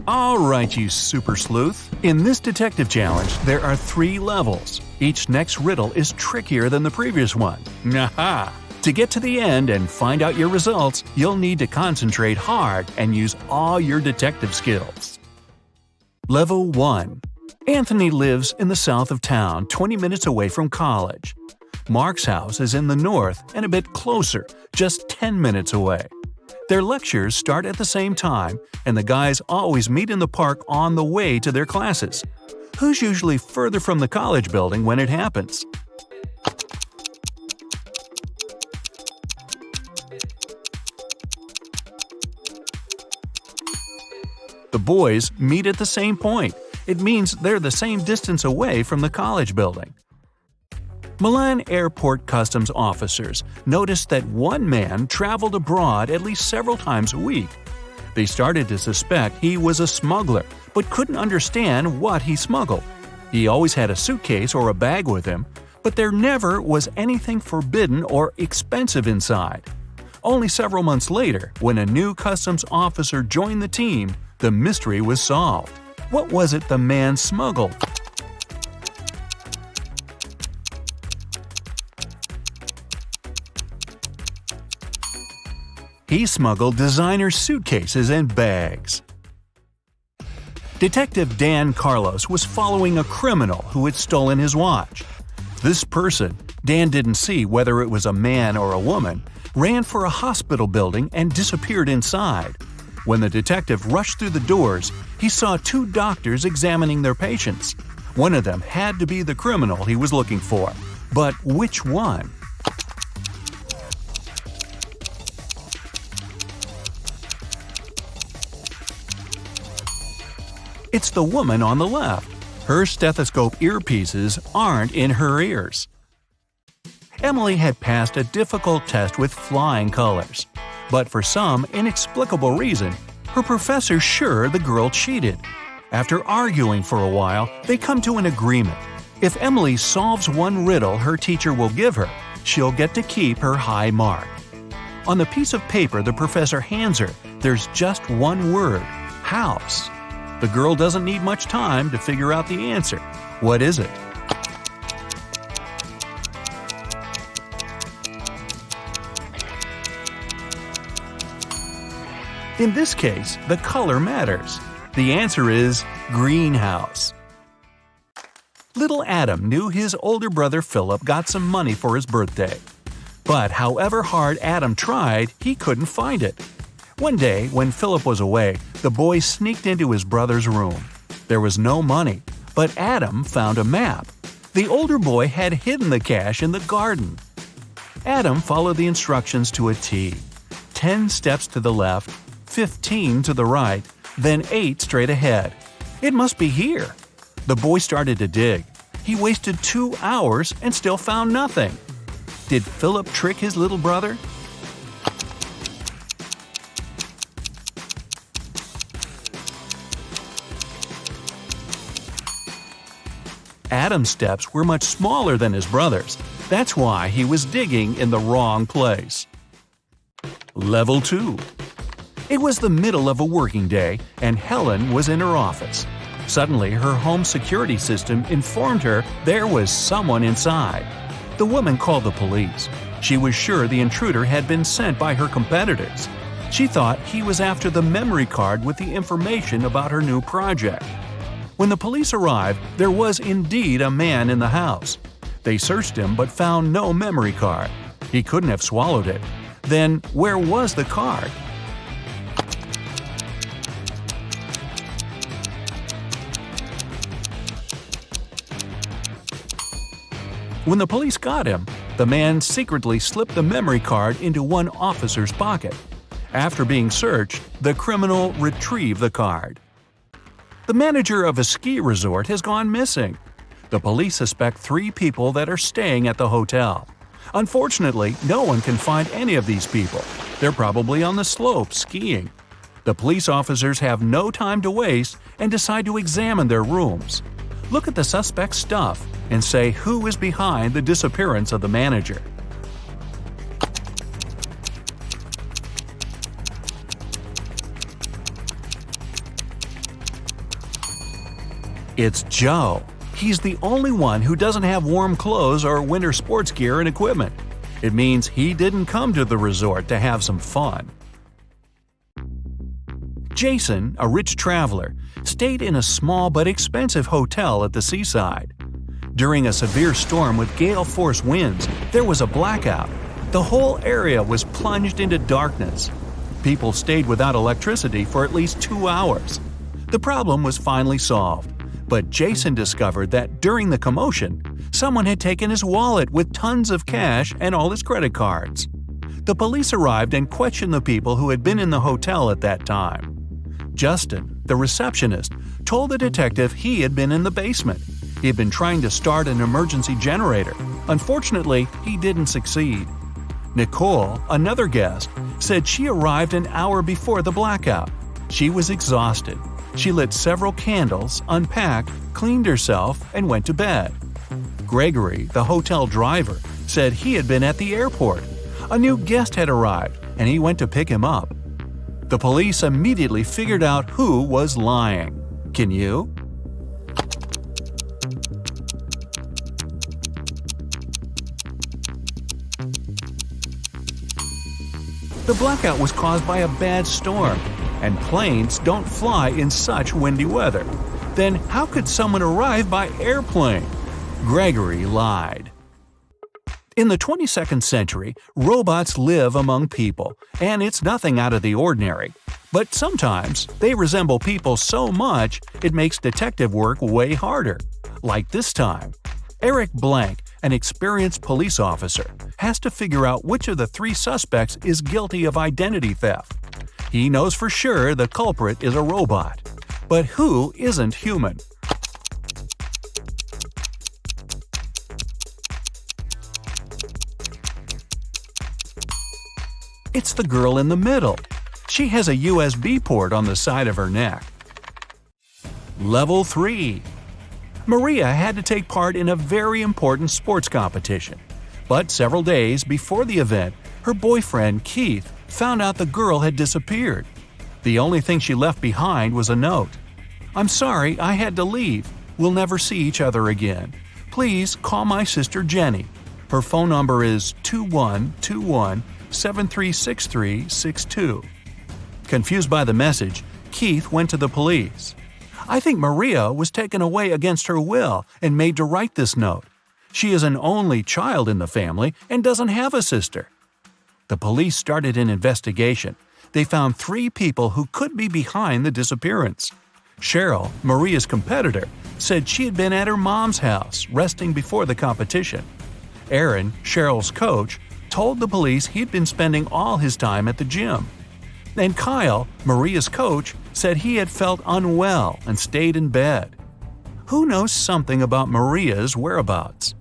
Alright, you super sleuth. In this detective challenge, there are 3 levels. Each next riddle is trickier than the previous one. Aha! To get to the end and find out your results, you'll need to concentrate hard and use all your detective skills. Level 1. Anthony lives in the south of town, 20 minutes away from college. Mark's house is in the north and a bit closer, just 10 minutes away. Their lectures start at the same time, and the guys always meet in the park on the way to their classes. Who's usually further from the college building when it happens? The boys meet at the same point. It means they're the same distance away from the college building. Milan airport customs officers noticed that one man traveled abroad at least several times a week. They started to suspect he was a smuggler, but couldn't understand what he smuggled. He always had a suitcase or a bag with him, but there never was anything forbidden or expensive inside. Only several months later, when a new customs officer joined the team, the mystery was solved. What was it the man smuggled? He smuggled designer suitcases and bags. Detective Dan Carlos was following a criminal who had stolen his watch. This person, Dan didn't see whether it was a man or a woman, ran for a hospital building and disappeared inside. When the detective rushed through the doors, he saw 2 doctors examining their patients. One of them had to be the criminal he was looking for. But which one? It's the woman on the left. Her stethoscope earpieces aren't in her ears. Emily had passed a difficult test with flying colors. But for some inexplicable reason, her professor's sure the girl cheated. After arguing for a while, they come to an agreement. If Emily solves one riddle her teacher will give her, she'll get to keep her high mark. On the piece of paper the professor hands her, there's just one word: house. The girl doesn't need much time to figure out the answer. What is it? In this case, the color matters. The answer is greenhouse. Little Adam knew his older brother Philip got some money for his birthday. But however hard Adam tried, he couldn't find it. One day, when Philip was away, the boy sneaked into his brother's room. There was no money, but Adam found a map. The older boy had hidden the cash in the garden. Adam followed the instructions to a T. 10 steps to the left, 15 to the right, then 8 straight ahead. It must be here. The boy started to dig. He wasted 2 hours and still found nothing. Did Philip trick his little brother? Adam's steps were much smaller than his brother's. That's why he was digging in the wrong place. Level 2. It was the middle of a working day, and Helen was in her office. Suddenly, her home security system informed her there was someone inside. The woman called the police. She was sure the intruder had been sent by her competitors. She thought he was after the memory card with the information about her new project. When the police arrived, there was indeed a man in the house. They searched him but found no memory card. He couldn't have swallowed it. Then, where was the card? When the police got him, the man secretly slipped the memory card into one officer's pocket. After being searched, the criminal retrieved the card. The manager of a ski resort has gone missing. The police suspect 3 people that are staying at the hotel. Unfortunately, no one can find any of these people. They're probably on the slopes skiing. The police officers have no time to waste and decide to examine their rooms. Look at the suspect's stuff and say who is behind the disappearance of the manager. It's Joe. He's the only one who doesn't have warm clothes or winter sports gear and equipment. It means he didn't come to the resort to have some fun. Jason, a rich traveler, stayed in a small but expensive hotel at the seaside. During a severe storm with gale-force winds, there was a blackout. The whole area was plunged into darkness. People stayed without electricity for at least 2 hours. The problem was finally solved, but Jason discovered that during the commotion, someone had taken his wallet with tons of cash and all his credit cards. The police arrived and questioned the people who had been in the hotel at that time. Justin, the receptionist, told the detective he had been in the basement. He had been trying to start an emergency generator. Unfortunately, he didn't succeed. Nicole, another guest, said she arrived an hour before the blackout. She was exhausted. She lit several candles, unpacked, cleaned herself, and went to bed. Gregory, the hotel driver, said he had been at the airport. A new guest had arrived, and he went to pick him up. The police immediately figured out who was lying. Can you? The blackout was caused by a bad storm, and planes don't fly in such windy weather. Then how could someone arrive by airplane? Gregory lied. In the 22nd century, robots live among people, and it's nothing out of the ordinary. But sometimes they resemble people so much it makes detective work way harder. Like this time. Eric Blank, an experienced police officer, has to figure out which of the 3 suspects is guilty of identity theft. He knows for sure the culprit is a robot. But who isn't human? It's the girl in the middle. She has a USB port on the side of her neck. Level 3. Maria had to take part in a very important sports competition. But several days before the event, her boyfriend, Keith, found out the girl had disappeared. The only thing she left behind was a note. "I'm sorry, I had to leave. We'll never see each other again. Please call my sister Jenny. Her phone number is 2121-736362. Confused by the message, Keith went to the police. "I think Maria was taken away against her will and made to write this note. She is an only child in the family and doesn't have a sister." The police started an investigation. They found 3 people who could be behind the disappearance. Cheryl, Maria's competitor, said she had been at her mom's house resting before the competition. Aaron, Cheryl's coach, told the police he'd been spending all his time at the gym. And Kyle, Maria's coach, said he had felt unwell and stayed in bed. Who knows something about Maria's whereabouts?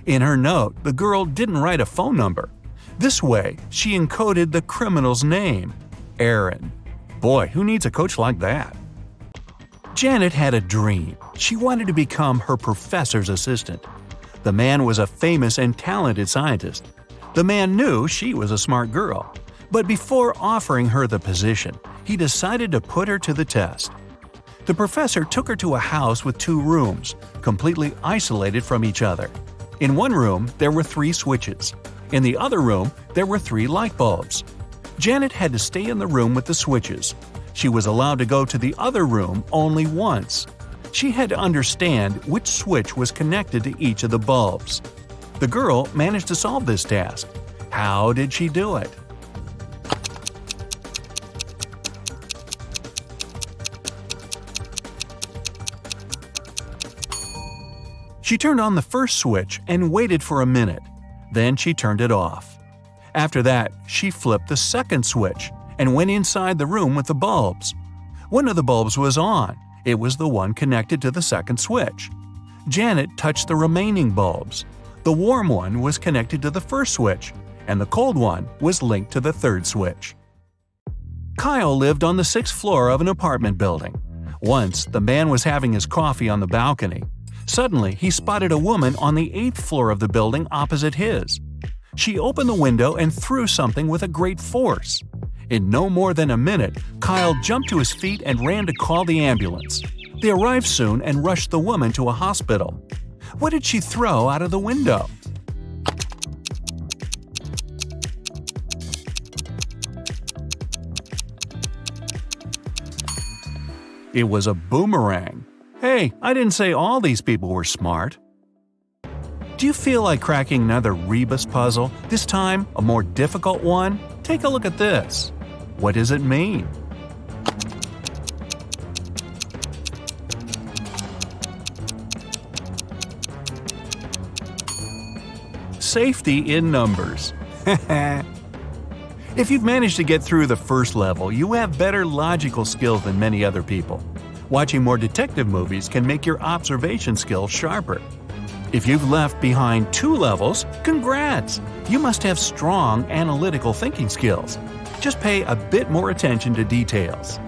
In her note, the girl didn't write a phone number. This way, she encoded the criminal's name, Aaron. Boy, who needs a coach like that? Janet had a dream. She wanted to become her professor's assistant. The man was a famous and talented scientist. The man knew she was a smart girl. But before offering her the position, he decided to put her to the test. The professor took her to a house with 2 rooms, completely isolated from each other. In one room, there were 3 switches. In the other room, there were 3 light bulbs. Janet had to stay in the room with the switches. She was allowed to go to the other room only once. She had to understand which switch was connected to each of the bulbs. The girl managed to solve this task. How did she do it? She turned on the first switch and waited for a minute. Then she turned it off. After that, she flipped the second switch and went inside the room with the bulbs. One of the bulbs was on. It was the one connected to the second switch. Janet touched the remaining bulbs. The warm one was connected to the first switch, and the cold one was linked to the third switch. Kyle lived on the 6th floor of an apartment building. Once, the man was having his coffee on the balcony. Suddenly, he spotted a woman on the 8th floor of the building opposite his. She opened the window and threw something with a great force. In no more than a minute, Kyle jumped to his feet and ran to call the ambulance. They arrived soon and rushed the woman to a hospital. What did she throw out of the window? It was a boomerang. Hey, I didn't say all these people were smart. Do you feel like cracking another rebus puzzle, this time a more difficult one? Take a look at this. What does it mean? Safety in numbers. If you've managed to get through the first level, you have better logical skills than many other people. Watching more detective movies can make your observation skills sharper. If you've left behind 2 levels, congrats! You must have strong analytical thinking skills. Just pay a bit more attention to details.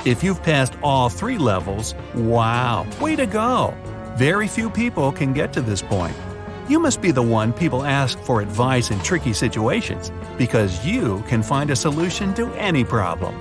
If you've passed all 3 levels, wow, way to go! Very few people can get to this point. You must be the one people ask for advice in tricky situations, because you can find a solution to any problem.